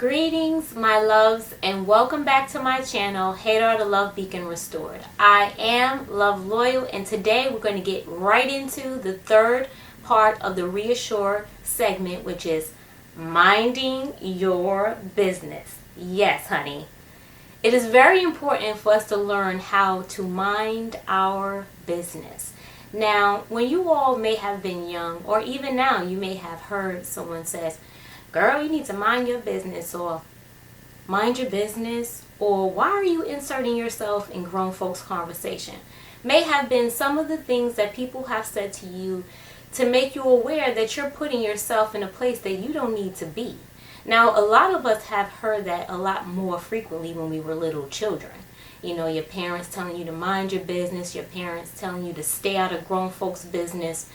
Greetings, my loves, and welcome back to my channel, HADAR, the Love Beacon Restored. I am Love Loyal, and today we're going to get right into the third part of the Reassure segment, which is minding your business. Yes, honey. It is very important for us to learn how to mind our business. Now, when you all may have been young, or even now, you may have heard someone says, girl, you need to mind your business, or mind your business, or why are you inserting yourself in grown folks' conversation? May have been some of the things that people have said to you to make you aware that you're putting yourself in a place that you don't need to be. Now, a lot of us have heard that a lot more frequently when we were little children. You know, your parents telling you to mind your business, your parents telling you to stay out of grown folks' business.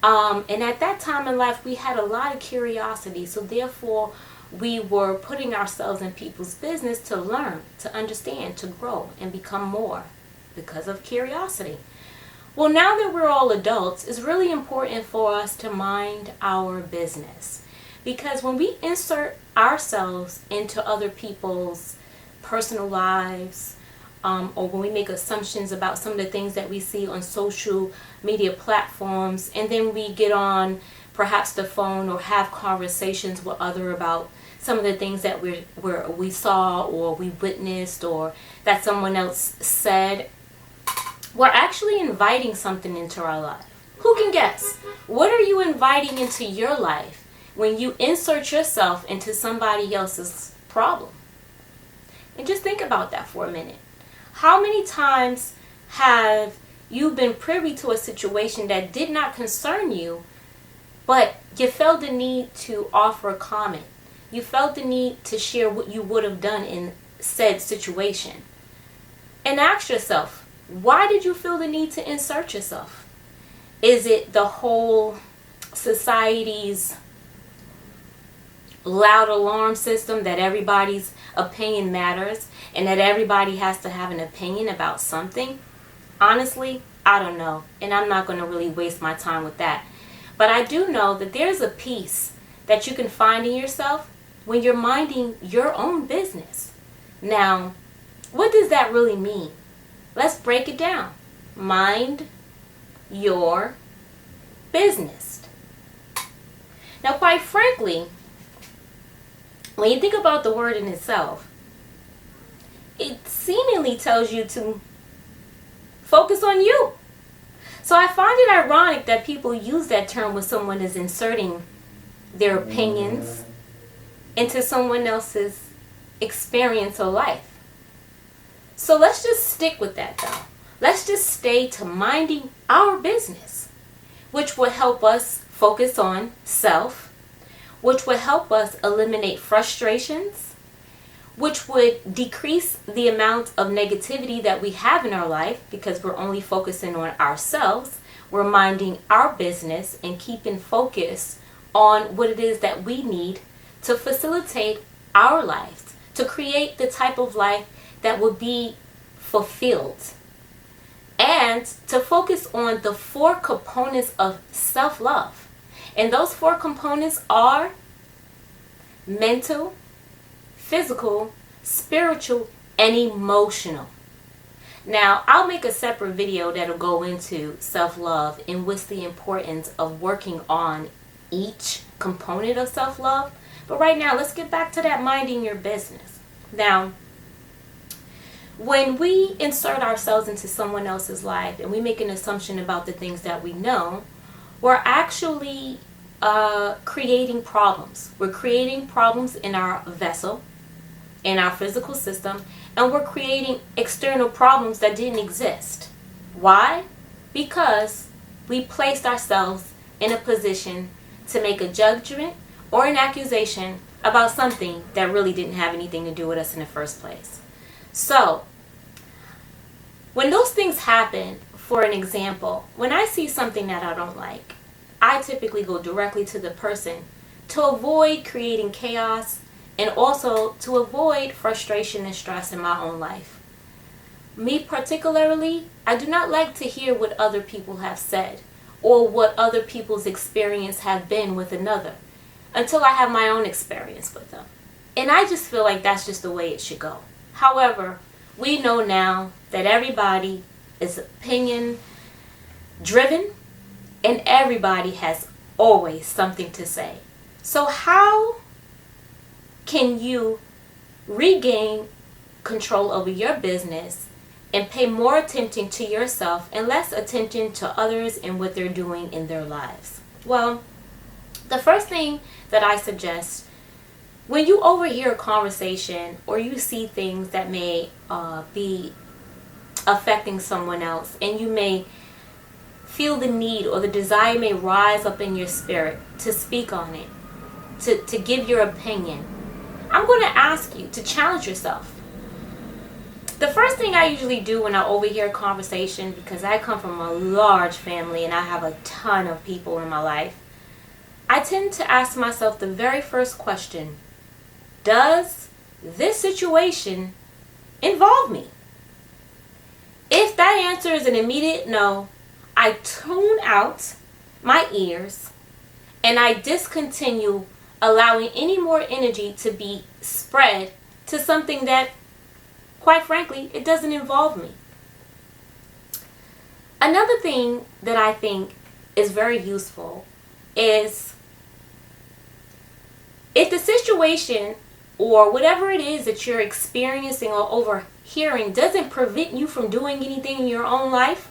And at that time in life, we had a lot of curiosity. So therefore, we were putting ourselves in people's business to learn, to understand, to grow, and become more because of curiosity. Well, now that we're all adults, it's really important for us to mind our business. Because when we insert ourselves into other people's personal lives, or when we make assumptions about some of the things that we see on social media platforms, and then we get on perhaps the phone or have conversations with other about some of the things that we saw or we witnessed or that someone else said, we're actually inviting something into our life. Who can guess? What are you inviting into your life when you insert yourself into somebody else's problem? And just think about that for a minute. How many times have you been privy to a situation that did not concern you, but you felt the need to offer a comment? You felt the need to share what you would have done in said situation. And ask yourself, why did you feel the need to insert yourself? Is it the whole society's loud alarm system that everybody's opinion matters and that everybody has to have an opinion about something? Honestly, I don't know, and I'm not going to really waste my time with that. But I do know that there's a peace that you can find in yourself when you're minding your own business. Now, what does that really mean? Let's break it down. Mind your business. Now, quite frankly, when you think about the word in itself, it seemingly tells you to focus on you. So I find it ironic that people use that term when someone is inserting their opinions into someone else's experience or life. So let's just stick with that though. Let's just stay to minding our business, which will help us focus on self, which would help us eliminate frustrations, which would decrease the amount of negativity that we have in our life because we're only focusing on ourselves. We're minding our business and keeping focus on what it is that we need to facilitate our lives, to create the type of life that will be fulfilled, and to focus on the 4 components of self-love. And those 4 components are mental, physical, spiritual, and emotional. Now, I'll make a separate video that'll go into self-love and what's the importance of working on each component of self-love. But right now, let's get back to that minding your business. Now, when we insert ourselves into someone else's life and we make an assumption about the things that we know, we're actually creating problems. We're creating problems in our vessel, in our physical system, and we're creating external problems that didn't exist. Why? Because we placed ourselves in a position to make a judgment or an accusation about something that really didn't have anything to do with us in the first place. So, when those things happen, for an example, when I see something that I don't like, I typically go directly to the person to avoid creating chaos and also to avoid frustration and stress in my own life. Me particularly, I do not like to hear what other people have said or what other people's experience have been with another until I have my own experience with them. And I just feel like that's just the way it should go. However, we know now that everybody is opinion driven and everybody has always something to say. So how can you regain control over your business and pay more attention to yourself and less attention to others and what they're doing in their lives? Well, the first thing that I suggest, when you overhear a conversation or you see things that may be affecting someone else, and you may feel the need or the desire may rise up in your spirit to speak on it, to give your opinion, I'm going to ask you to challenge yourself. The first thing I usually do when I overhear a conversation, because I come from a large family and I have a ton of people in my life, I tend to ask myself the very first question: does this situation involve me? If that answer is an immediate no, I tune out my ears and I discontinue allowing any more energy to be spread to something that, quite frankly, it doesn't involve me. Another thing that I think is very useful is, if the situation or whatever it is that you're experiencing or overhearing doesn't prevent you from doing anything in your own life,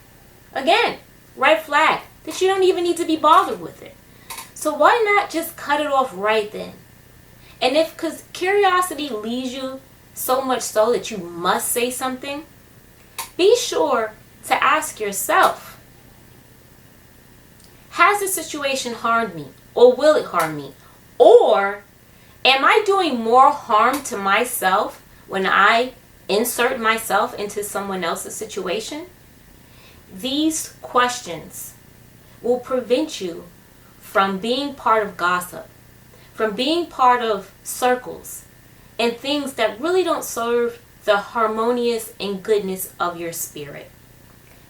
again, red flag, that you don't even need to be bothered with it. So why not just cut it off right then? And if, because curiosity leads you so much so that you must say something, be sure to ask yourself, has the situation harmed me, or will it harm me? Or am I doing more harm to myself when I insert myself into someone else's situation? These questions will prevent you from being part of gossip, from being part of circles and things that really don't serve the harmonious and goodness of your spirit.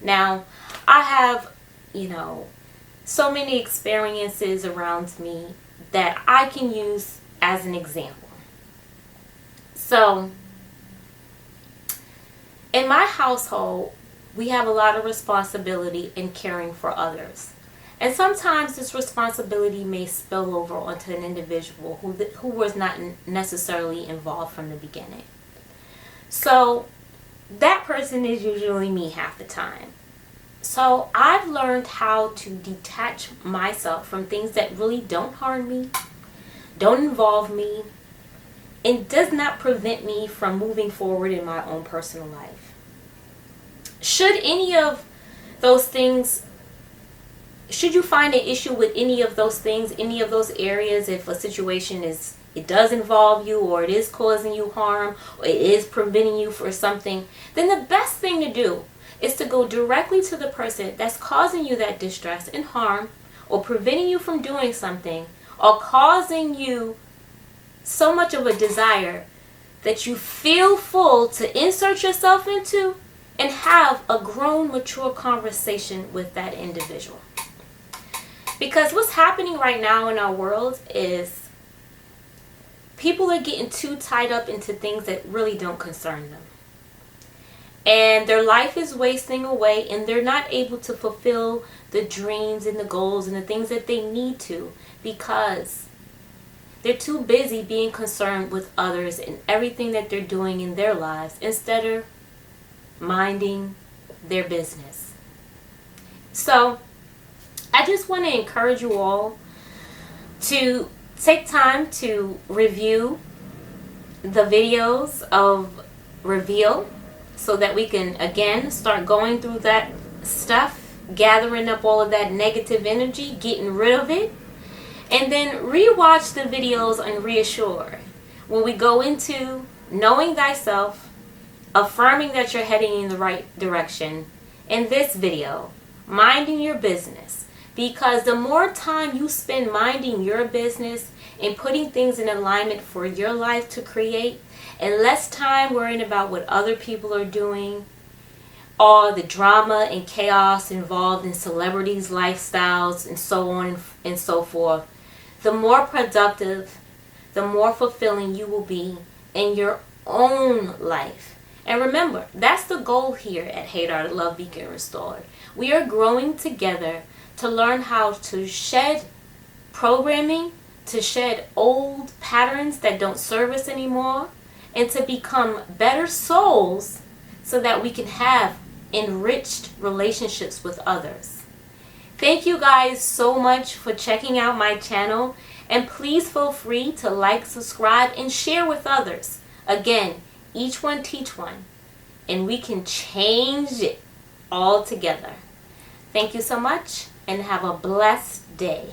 Now, I have, so many experiences around me that I can use as an example. So, in my household, we have a lot of responsibility in caring for others. And sometimes this responsibility may spill over onto an individual who was not necessarily involved from the beginning. So that person is usually me half the time. So I've learned how to detach myself from things that really don't harm me, don't involve me, and does not prevent me from moving forward in my own personal life. Should any of those things, should you find an issue with any of those things, any of those areas, if a situation it does involve you, or it is causing you harm, or it is preventing you for something, then the best thing to do is to go directly to the person that's causing you that distress and harm, or preventing you from doing something, or causing you so much of a desire that you feel full to insert yourself into, and have a grown, mature conversation with that individual. Because what's happening right now in our world is people are getting too tied up into things that really don't concern them. And their life is wasting away, and they're not able to fulfill the dreams and the goals and the things that they need to, because they're too busy being concerned with others and everything that they're doing in their lives instead of minding their business. So I just want to encourage you all to take time to review the videos of Reveal, so that we can again start going through that stuff, gathering up all of that negative energy, getting rid of it, and then rewatch the videos on Reassure, when we go into knowing thyself, affirming that you're heading in the right direction. In this video, minding your business, because the more time you spend minding your business and putting things in alignment for your life to create, and less time worrying about what other people are doing, all the drama and chaos involved in celebrities' lifestyles and so on and so forth, the more productive, the more fulfilling you will be in your own life. And remember, that's the goal here at HADAR, the Love Beacon Restored. We are growing together to learn how to shed programming, to shed old patterns that don't serve us anymore, and to become better souls so that we can have enriched relationships with others. Thank you guys so much for checking out my channel, and please feel free to like, subscribe, and share with others. Again, each one teach one, and we can change it all together. Thank you so much, and have a blessed day.